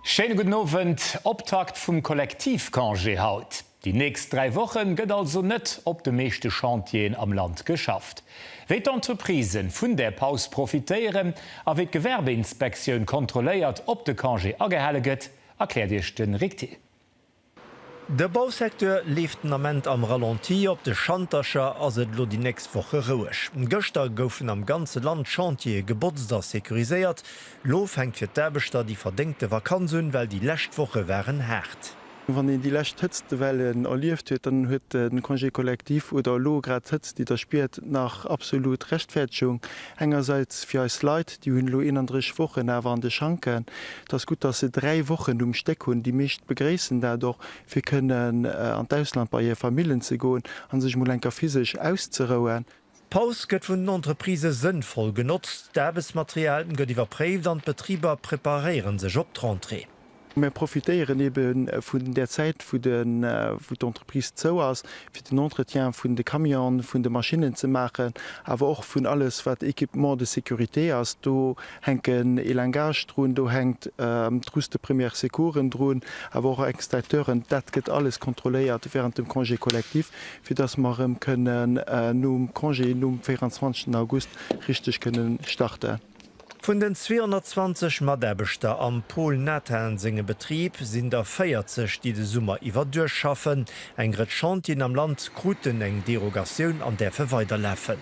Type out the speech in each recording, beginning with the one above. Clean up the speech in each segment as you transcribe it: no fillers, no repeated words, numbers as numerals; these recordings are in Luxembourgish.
Schönen guten Abend, Optakt vom Kollektivkongé haut. Die nächsten 3 Wochen gëtt also net op de meeschte Chantien am Land geschafft. Wie die Entreprisen von der Pause profitieren, a wie die Gewerbeinspektion kontrolliert, ob der Kongé angehelle gëtt, erklärt ich den Rikti. Der Bausektor lief nament am Ralenti op de Chantacher as et lo die nächst Woche ruhig. Göster goufen am ganze Land Chantier Geburtsdag sekuriséiert. Lo hängt fir d'Erbechter die verdenkte Vakanzen, weil die Lächtwoche wären hart. Wann die lächt hëtzte Wellen erlieft huet, dann huet den Kongé Kollektiv oder lo grad hëtzt, die der spiert nach absolut Rechtfertigung. Engerseits fir als Leiit, die hunn lo 31 Wochen awer an de Schanken. Das gut, dass se 3 Wochen Steck hun, die mecht begréessen dadurch fir kënnen an d'Ausland bei je Familien ze goen, an sech mo enker physisch auszerouen. Paus gëtt vun d'Entreprise sinnvoll genutzt, d'Erbesmaterialien gëtt iwwer préiert an Betrieber preparieren sech op d'Rentrée. Wir profitieren eben von der Zeit, wo die Entreprise zo ass, für den Entretien von den Kamion, von den Maschinen zu machen, aber auch von alles, was Equipement de Sécurité ist. Da hängen Elangage dran, da hängt Trous de Première Secours dran, aber auch Extincteuren. Das wird alles kontrolliert während dem Kongé Kollektiv, für das wir können nun Kongé am 24. August richtig können starten. Von den 220 Maderbechter am Polnethansinge Betrieb sind der 40, die de Summer iwwer durchschaffen. Ein gret Chantien am Land kruten eng Derogationun an der weiterläffen.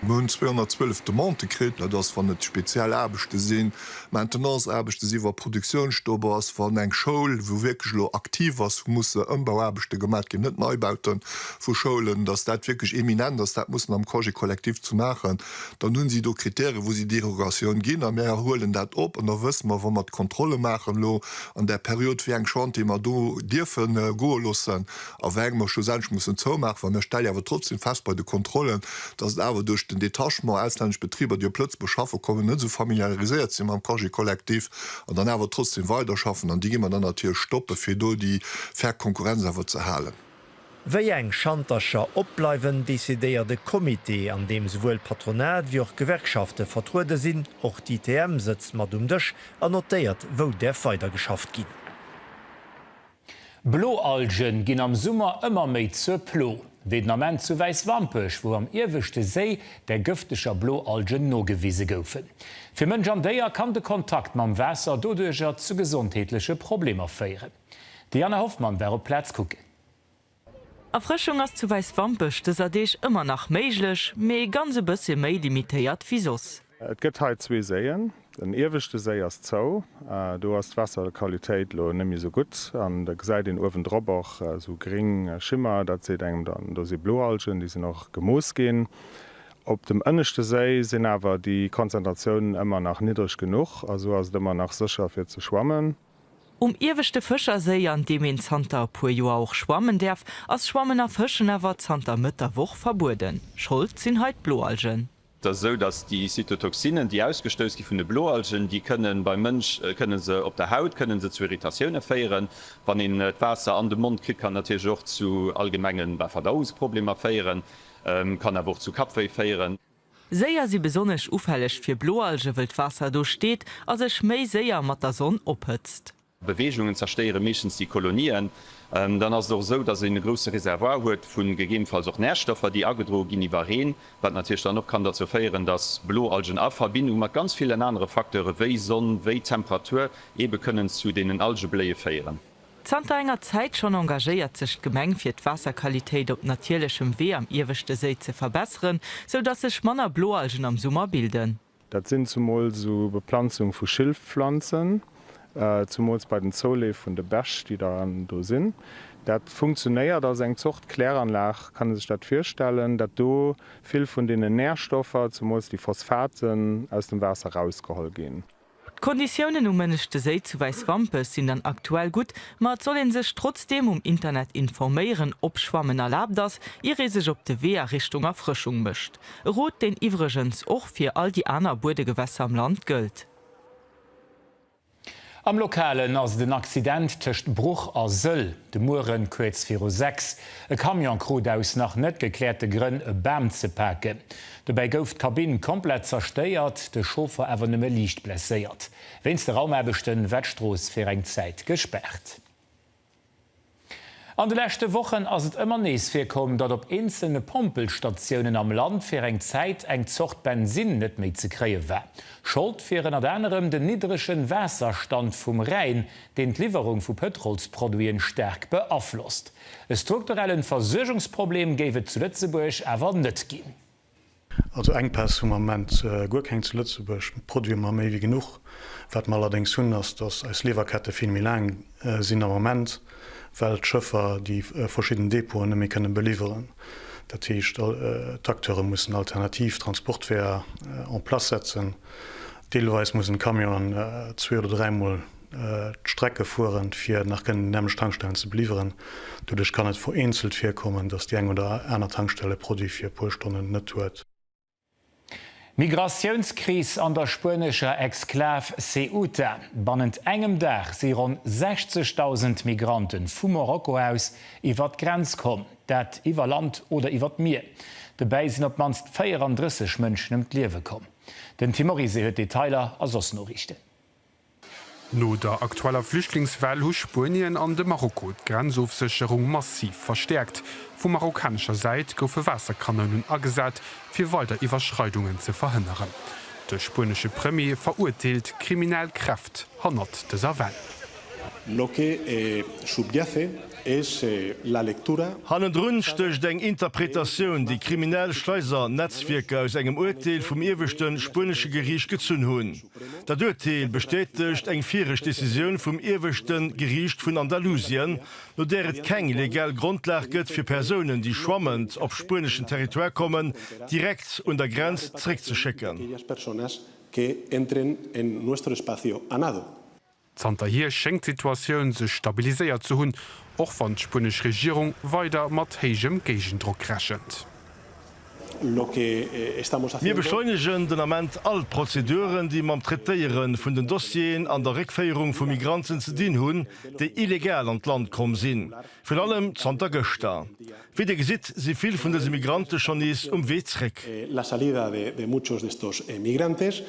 Mun 212 Demande krit, dats van net speziell Erbechte sinn, Maintenanceerbechte siwer Produktionsstobers van eng Schoul, wo wirklich lo aktiv was musssse ëmbauerbechte gemat gin net Neubauten vu Scholen, dats dat wirklich eminent, dass dat muss am Kongé Kollektiv zu machen. Dann nun sie do Kriterien, wo sie Derogationun gin, a mehr holen dat op an der wëssen man, wo mat Kontrolle machen lo an der Periode wie eng Chant immer do Dirfen go lussen, a wegen man schon selbst muss zo machen, man stelle aber trotzdem fest bei de Kontrollen, dass awer durch den Detachement ausländsch Betrieber die plötzlich beschaffen kommen net so familiarisiert sind am Kongé Kollektiv und dann aber trotzdem weiter schaffen, an die man dann natürlich stoppe fir do die Verkonkurrenz zu halen. Wéi eng Chantacher opbleiwen desideiert de Komitee, an dem sowohl Patronat wie auch Gewerkschaften vertruude sinn, och die TM sitzt mat dech annotéiert, wo der weiter geschafft gin. Bloalgen ginn am Summer ëmmer méi zur Plo. Vietnament zu Weißwampech, wo am irwischte See der gëftescher Bloalgen nogewiese goufen. Für Mënch an déier kann de Kontakt mam Wässer dodurcher zu gesundheitliche Probleme féieren. Diana Hoffmann wäre op Platz kucken. Erfrischung ass zu Weißwampech, das adeich immer nach méiglech, méi ganze bësse méi limitiert wie sos. Et gëtt halt 2 Seeien. Den irwischte See as zou, du hast Wasserqualitéit lo nemmi so gut, an der seit den Uwen Drobach so gering Schimmer, dat se engem dann do se Bloalgen, die se noch gemoos gehen. Op dem ënnechte See sinn awer die Konzentrationen immer nach niedrig genug, also ass immer nach sicher fir zu schwammen. Irwischte Fischersee, an dem en Zter pu Joer auch schwammen derf, ass schwammener Fischen awer Zter Mëtterwoch verbuden. Schuld sinn heit Bloalgen. Das so, dass die Cytotoxinen, die ausgestößt vun de Bloalgen, die können beim Mensch können se op der Haut können se zu Irritationen feieren, wann in Wasser an den Mund krit kann natürlich auch zu allgemengen bei Verdauungsproblemen feieren, kann er auch zu Kapwei feieren. Séier sie besonnech ufälleg fir Bloalge wild Wasser durchsteht, as sech méi séier mat der Sonne ophëtzt. Bewegungen zersteieren meistens die Kolonien. Dann ist es auch so, dass sie eine große Reservoir hat von gegebenenfalls auch Nährstoffen, die Agedroginivarien, was natürlich dann noch kann dazu führen, dass Bloalgen in Verbindung mit ganz vielen anderen Faktoren wie Sonne, wie Temperatur eben können zu den Algebläen führen. Zter enger Zeit schon engagiert sich Gemeng fir d' Wasserqualität op natierlechem Weh am irwischte See zu verbessern, so dass sich manner Bloalgen am Sommer bilden. Dat sind zumal so Bepflanzung von Schilfpflanzen. Zumals bei den Zolle vun de Bech, die daran do sinn. Dat funktionéiert as eng Zucht Kläranlach kann sich dat firstellen, dat do vill vun de Nährstoffer zumals die Phosphaten aus dem Wasser rausgeholl gehen. Konditionen mënnechte See zu Weißwampech sind dann aktuell gut, mat sollen sech trotzdem Internet informieren, ob Schwammen erlaubt das, ihre sech op de Wehr Richtung Erfrischung mischt. Rot den Ivregens och fir all die aner Burdegewässer am Land gilt. Am Lokalen ass den Accident töcht Bruch a Söll, de Muren Koez 46, e Kamionkru aus nach net geklärte Grinn e Bam ze pake. Dabei gouft Kabinen komplett zersteiert, de Schofer ewer nëmme Liicht blesséiert. Wennns der Raumerbechten Wettstroos fir eng Zäit gesperrt. An de lächte Wochen ass et ëmmer nees firkom, dat op einzelne Pompelstationioen am Land fir eng Zäit eng Zocht Benzin net méi ze kree wär. Schuld firen at anderem den niedrigen Wässerstand vum Rhein, den d'Liverung vu Petrolsproduien sterk beaflosst. E strukturellen Versorgungsproblem géwe zu Lützeburg awer net ginn. Also engpass zum moment Gukeng zu Lützeburg Produkt ma méi wie genug, wat mal allerdings hunn ass dats als Leverkette film lang sinn am moment, weil Schëffer die verschiedenen Depoten mé können belieferen. Dat heißt, Trakteure mussssen alternativ Transportwehr an Platz setzen. Deelweis muss Kamion 2 oder 3 Mal Strecke fuhren, fir nach den Tankstellen zu belieferen. Dudurch kann net vereinzelt firkommen, dass die eng oder einer Tankstelle Produkt 4 Stunden net huet. Migrationskris an der spanischer Exklav Ceuta. Bannent engem Dach si rund 60.000 Migranten vum Marokko aus iwwer d Grenz kom, dat iwwer Land oder iwwer Meer. Dabei sinn op manst 34 Mënschen ëm d'Liewe kom. Den Timorise huet Detailer as Osnorichte. No der aktueller Flüchtlingswell hu Spanien an de Marokko d'Grenzofsicherung massiv verstärkt. Vom marokkanischer Seite goufe Wasserkanonen agesat, fir weiter Überschreitungen zu verhindern. Der spanische Premier verurteilt Kriminalkräfte hannert dieser Welt. Lo que subyace es la lectura. Hannen runstech deng Interpretationun die kriminell Schleiser Netzwerke aus engem Urteil vum Irwechten spanische Gericht gezünn hunn. Dat Urteil bestätigt eng virech Decision vum Irwechten Gericht vun Andalusien, no der et keng legal Grundlag gëtt fir Personen, die schwammend op spanischen Territoire kommen, direkt un der Grenz zurückzuschicken. Zter hier schenkt Situationun se stabiliséiert zu hunn, och van d'Spanisch Regierung weiter mat hegem Gegendruck crashend. Wir beschleunigen den Amment all Prozeduren, die man Treieren vun den Dossien an der Rückfeierung vu Migranten ze dien hunn, de illegal an Land kom sinn. Vor allem Santa Gösta. Wie de gesit sie viel vun des Migranten schon is Weereck. La salida de muchos de estos migrantes.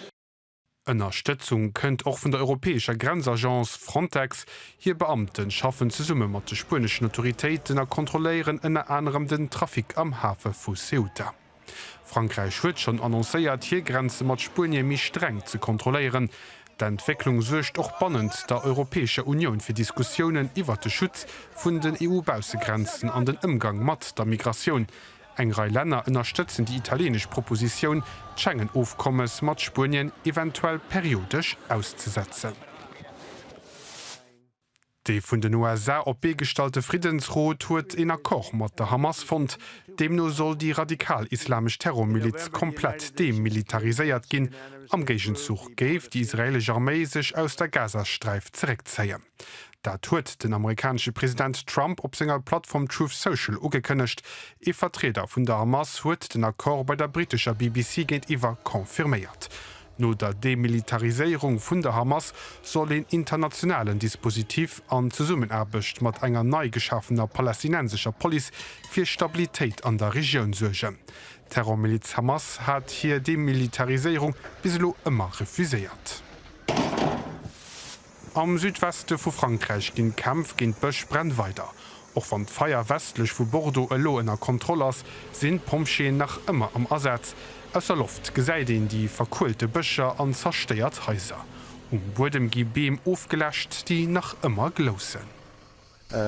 Unterstützung könnt auch von der Europäischer Grenzagence Frontex hier Beamten schaffen zu summe mat de spanischen Autoritäten kontrollieren in anderem den Trafik am Hafen vu Ceuta. Frankreich wird schon annoncéiert hier Grenze mat Spanien mi streng zu kontrollieren. Die Entwicklung sucht auch spannend der Europäische Union für Diskussionen über den Schutz von den EU-Bausegrenzen an den Umgang mat der Migration. Engrei Länder unterstützen die italienische Proposition, Schengen-Aufkommens mat Spanien eventuell periodisch auszusetzen. Die vun den USA op begestalte Friedensrot huet en Akkor mat der Hamas-Fond, demno soll die radikal-islamisch Terrormiliz komplett demilitariséiert ginn, am Gegenzug géif die israelische Armee sich aus der Gazastreif zurückzeien. Dat huet den amerikanische Präsident Trump op senger Plattform Truth Social ugekënnecht. E Vertreter vun der Hamas huet den Akkor bei der britischer BBC gegenüber konfirméiert. No der Demilitarisierung vun der Hamas soll den internationalen Dispositiv an Zusammenarbeit mat enger neu geschaffener palästinensischer Police fir Stabilität an der Region sorgen. Terrormiliz Hamas hat hier Demilitarisierung bislo immer refuséiert. Am Südweste vu Frankreich gin Kampf gin Bëch brennt weiter. Och van Feier westlech vu Bordeaux ëloener Kontrollers sinn Pomscheen nach ëmmer am Ersatz. Aus der Luft gesäiden die verkulte Bëcher an zersteiert Häuser. Bodem gi Beem aufgelächt, die nach ëmmer glossen.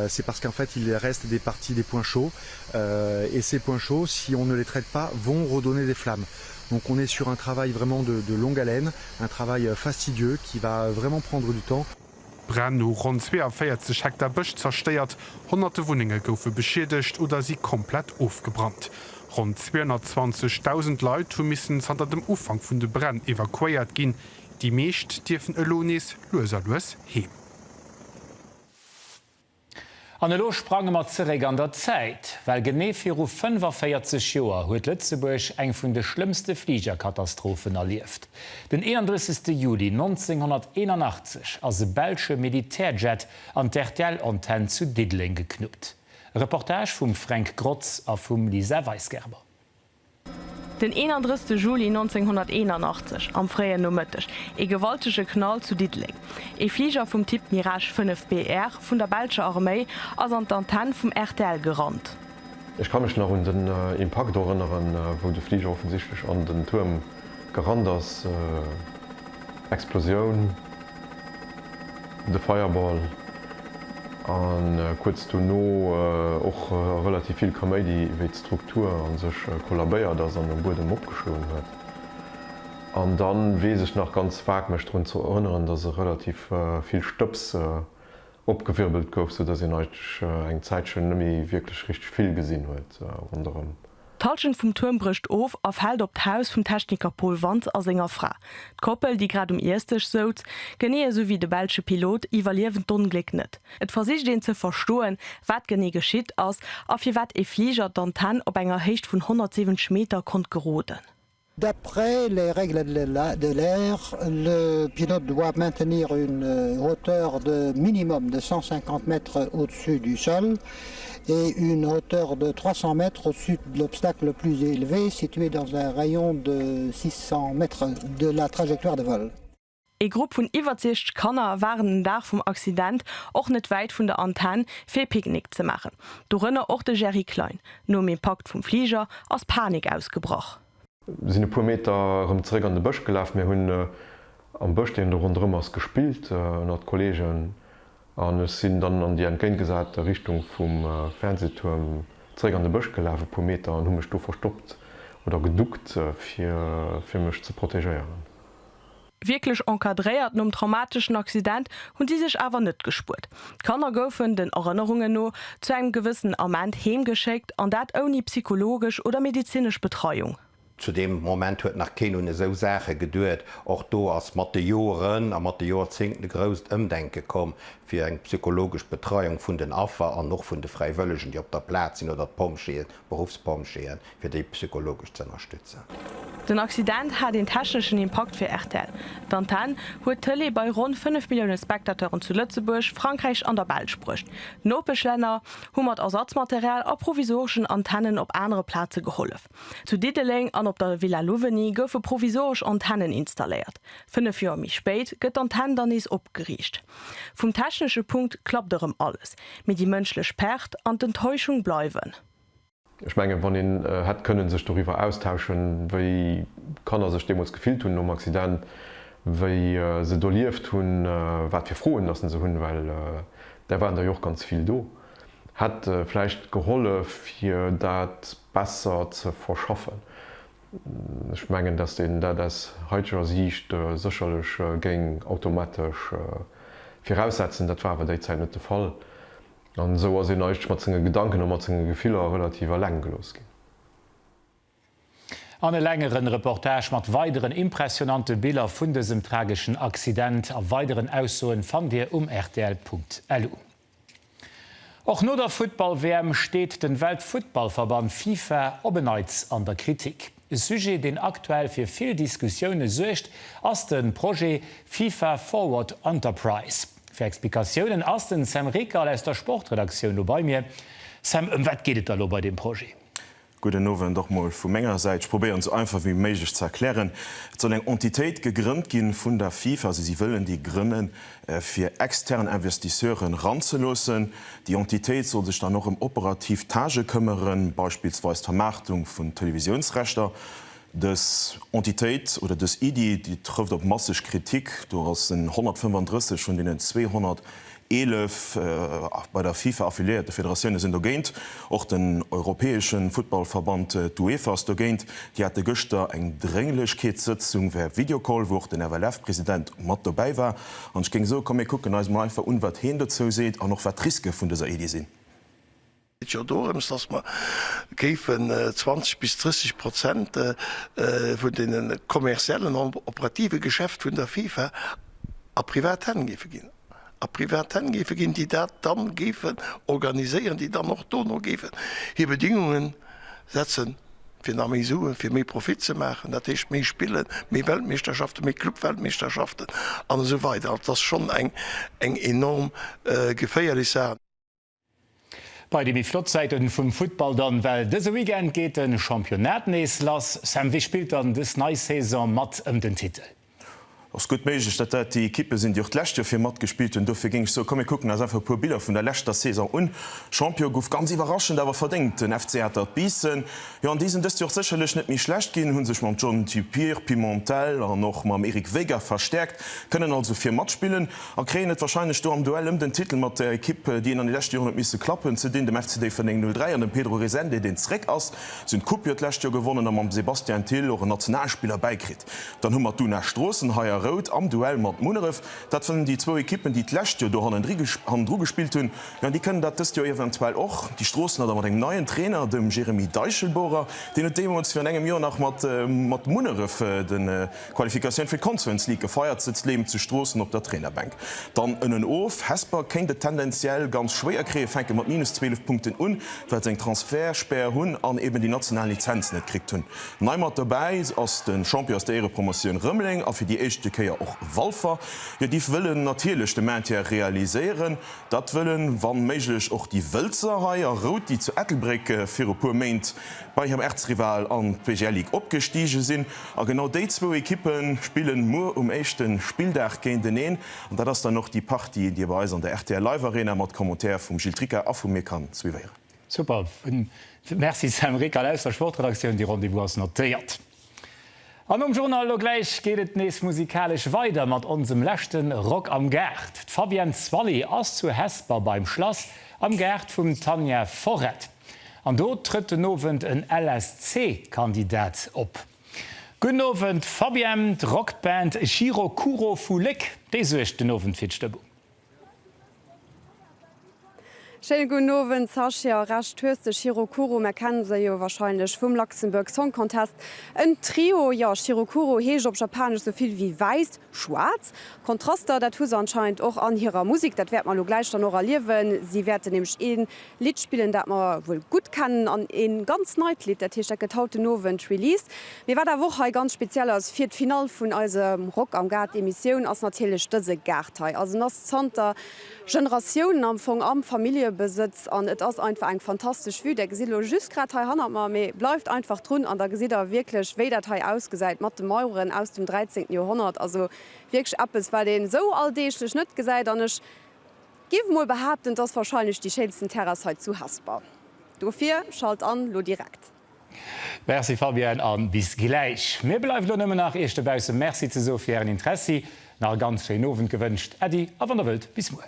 C'est parce qu'en fait il reste des parties des points chauds et ces points chauds, si on ne les traite pas, vont redonner des flammes. Donc on est sur un travail vraiment de longue haleine, un travail fastidieux qui va vraiment prendre du temps. Brenno rund 42 Hektar Bëch zersteiert, hunderte Wohnungen goufe beschädigt oder sie komplett aufgebrannt. Rund 220.000 Leute missen hinter dem Ufang vun de Brenn evakuiert gin. Die meescht dürfen Elonis loserlos heben. An Lo sprang mat zereg an der Zeit. weil gené vir 45 Joer huet Lützeburg eng vun de schlimmste Fliegerkatastrophen erlieft. Den 31. Juli 1981 as se Belsche Militärjet an d'RTL-Antenne zu Didling geknüpt. Reportage vum Frank Grotz a vum Lisa Weisgerber. Den 31. Juli 1981 am Freien Nomëttech e gewaltege Knall zu Didling. E Flieger vum Typ Mirage 5 BR vun der Belsche Armee ass an d'Antenne vum RTL gerannt. Ich kann mich noch an den Impact erinnern, wo de Flieger offensichtlich an den Turm gerannt ass, Explosion, de Feuerball. An kurz du no och relativ viel Comeéi wéi Struktur an sech kollabéiert, dats an dem Bodem opgeschloen huet. An dann wees ich nach ganz vag mecht run zu erinnern, dat se relativ viel Stöps opgewirbelt gouf, so dats eng Zäitchen nëmi wirklich richtig viel gesinn huet anderem. Talschen vum Turm bricht of afhält op d'Haus vum Techniker Paul Wanz a senger Fra. D'Koppel, die grad Erstech sot, genee so wie de Belsche Pilot iwwerliewend d'Unglück net. Et versicht den ze verstoen, wat genee geschitt ass, a fir wat e Flieger d'Antenne op enger Hecht vun 170 Meter kont geroden. D'après les règles de l'air, le pilote doit maintenir une hauteur de minimum de 150 mètres au-dessus du sol et une hauteur de 300 mètres au-dessus de l'obstacle le plus élevé, situé dans un rayon de 600 mètres de la trajectoire de vol. E Grupp vun iwwerzicht Kanner waren den Dach vum Accident och net weit vun der Antenne fir Picknick ze machen. Do rënner och de Jerry Klein, no Impakt vum Flieger ass Panik ausgebroch. Sin e pu Meter rumré an de Bëch gelaf mir hunn am Bëch den der rundrümmers gespielt dat Kolleggen an sinn dann an die entgéint gesat der Richtung vum Fernsehturm ré an de Bëch gelaf pu Meter an hummech do verstoppt oder geduckt fir mech ze protegéieren. Wirklich enkadréiert nom traumatischen Accident hun die sich awer net gespurt. Kanner goufen den Erinnerungen no zu einem gewissen Amment hemgeschickt an dat oni psychologisch oder medizinisch Betreuung. Zu dem Moment huet nach Ken hun so Sache geduet, och do ass Materioen a Materiorzinken grost ëmdenke kom fir eng psychologisch Betreuung vun den Affer an noch vun de Freiwëllegen, die op der Platz sinn oder Pomscheen, Berufspomscheen, fir déi psychologisch ze unterstützen. Den Accident hat den technischen Impact fir RTL. D'Antenne huet Tele bei rund 5 Millionen Spektateuren zu Lützeburg, Frankreich an der Belsch brucht. Nopechlänner hummert Ersatzmaterial a provisorischen Antennen op andere Plaze geholf. Zu Didling an op der Villa Louveni goufe provisorisch Antennen installiert. 5 Jahre mi spät gëtt Antenne dann is opgeriecht. Vom technische Punkt klappt derem alles, mit die mënschlech Percht an d'Enttäuschung bleiwen. Ich meine, wann den hat können sich darüber austauschen, wie kann er sich dem uns gefiel tun um Accident, wie se dolieft hun wat wir frohen lassen sie hun, weil der waren da auch ganz viel do. Hat vielleicht geholle für dat besser zu verschaffen. Ich meine, dass den da das heutiger Sicht sicherlich ging automatisch voraussetzen, das war aber derzeit nicht der Fall. Und so was ich mat Gedanken und mat Gefühler relativ lang gelos gin. An e längeren Reportage mat weiteren impressionante Bilder vun diesem tragischen Accident a weiteren Aussoen fan Dir RTL.lu. Auch nur der Football-WM steht den Weltfootballverband FIFA obenneits an der Kritik. E Sujet, den aktuell fir viel Diskussionen sucht, ass den Projekt FIFA Forward Enterprise. Für Explikationen aus den Sam Rekal aus der Sportredaktion bei mir. Sam, was geht da bei dem Projekt? Guten Nowen doch mal vu Menger seit probieren so einfach wie möglich zu erklären. Es soll eng Entität gegrünnt gin vun der FIFA, also sie wollen die Gründen für externen Investisseuren ranzulosen. Die Entität soll sich dann noch im operativ Tage kümmern, beispielsweise Vermarktung von Televisionsrechter. Das Entität oder das ID, die trifft op massig Kritik. Du hast in 135 von denen 211 bei der FIFA affiliierte Föderationen sind dogent. Auch den europäischen Footballverband UEFA ist dogent. Die hatte Göster eng Dringlichkeitssitzung wer Videocall, wo den RWF-Präsident Matt dabei war. Und ich ging so kom mir gucken als mal einfach unwert hin dazu seht, auch noch Vertriske von dieser ID sind. Dorums, dass man gefen 20 bis 30% von den kommerziellen und operative Geschäft von der FIFA a Privathänden gehen. a Privaten gefe gin die dat dann gefen organiieren, die dann noch donno gefen. Hier Bedingungen setzen fir a Sue fir méi Profit ze machen, dat ichich méi Spillen, méi Weltmeisterschaften, méi Clubweltmeisterschaften an so weiter. Das schon eng enorm geféierlich sein. Bei de Flotzeiten vum Football dann well dëse Weekend geht den Championat nees lass, Sam wie spielt an des Neusaison mat den Titel. ass gut méigg, dat die Kippe sind Jocht Lächte fir mat gespielt und dofir ging so kom gucken as einfach pu Bilder vun der Lächter Saison un. Champion gouf ganz überraschend, awer verdingt den FC hat Bissen. Ja an diesen dëst Joch secherlech net mi schlecht gin, hunn sech mam John Typier, Pimentel an noch mam Erik Weger verstärkt, können also fir Mat spielen. Er kreen net wahrscheinlich sto am Duell den Titel mat der Kippe, die an die Lächte misse klappen, ze den dem FCD vu 03 an dem Pedro Resende den Zreck ass sind Kupiert Lächte gewonnen am Sebastian Till och Nationalspieler beikrit. Dann hummer du nach Strossenhaier Rot am Duell mat Munerew, dat vun die zwo Ekippen, die d'Lächte do an Dro gespielt hunn, ja, die können dat jo eventuell och. Die Strossen hat mat eng neuen Trainer, dem Jeremy Deichelbohrer, den Demos fir engem Jo nach mat Munerew den Qualifikation fir Conference League gefeiert leben zu Strossen op der Trainerbank. Dann ënnen of Hesper kenint de tendenziell ganz schwéer kree fenke mat minus 12 Punkten un, weil seg Transfersperr hunn an eben die nationalen Lizenz net kriegt hunn. Neimer dabei ass den Champion aus der Ehre Promotion Rëmmling a fir die echte Keier auch Walfer. Ja, die willen natürlich de Mäntier realisieren, dat willen wann méiglech och die Wölzerhaier Rot, die zu Ethelbrecke fir pu Maint bei ihrem Erzrival an PG League opgestiege sinn. A genau déi zwo Ekippen spielen mo echten Spieldach géint den een, und dat ass dann noch die Party, die bei an der RTL Live Arena mat Kommentar vum Giltricker a vu mir kann zwiieren. Super. Merci Sam Rick aus der Sportredaktion, die Rendevous notiert. An dem Journal gleich geht et nees musikalisch weiter mat onsem lächten Rock am Gerd. Fabian Zwalli ass zu Hesper beim Schloss am Gerd vum Tanja Forret. An dort tritt den Nowen en LSC-Kandidat op. Gunnowend Fabian Rockband Shiro Kuro Fulik, déi suech den Nowen Fitstebung. Nowen Sascha racht höchste Shirokuro Mackenzie jo wahrscheinlich vum Luxemburg Song Contest. Ein Trio ja Shirokuro hege op Japanisch soviel wie weiß, schwarz. Kontraster dat hu anscheinend auch an ihrer Musik, dat werd man lo gleich dann noch liewen. Sie werden nämlich een Lied spielen, dat man wohl gut kann an en ganz Neutlied der Tisch getaute Nowen Release. Wie war der Woche ganz speziell als vier Final vun eurem Rock am Gard Emission als natürlich dëse Gartei. Also nas Zter Generationen am Fong am Familiebesitz an et ass einfach eng fantastisch wie der Gesilo just grad han méi läuft einfach run an der Gesider wirklich Wédatei ausgeseit mat de Mauren aus dem 13. Jahrhundert also wirklich ab es war den so alldech net gesäit anch Gi mo behaupten das wahrscheinlich die schönsten Terrasse zu Hesper. Dofir schalt an lo direkt. Merci Fabian an bis gleich. Mir bleif lo nëmmer nach Echtebause Merci ze so fir en Interesse nach ganz Nowen gewünscht. Ädi a an der Welt bis mo.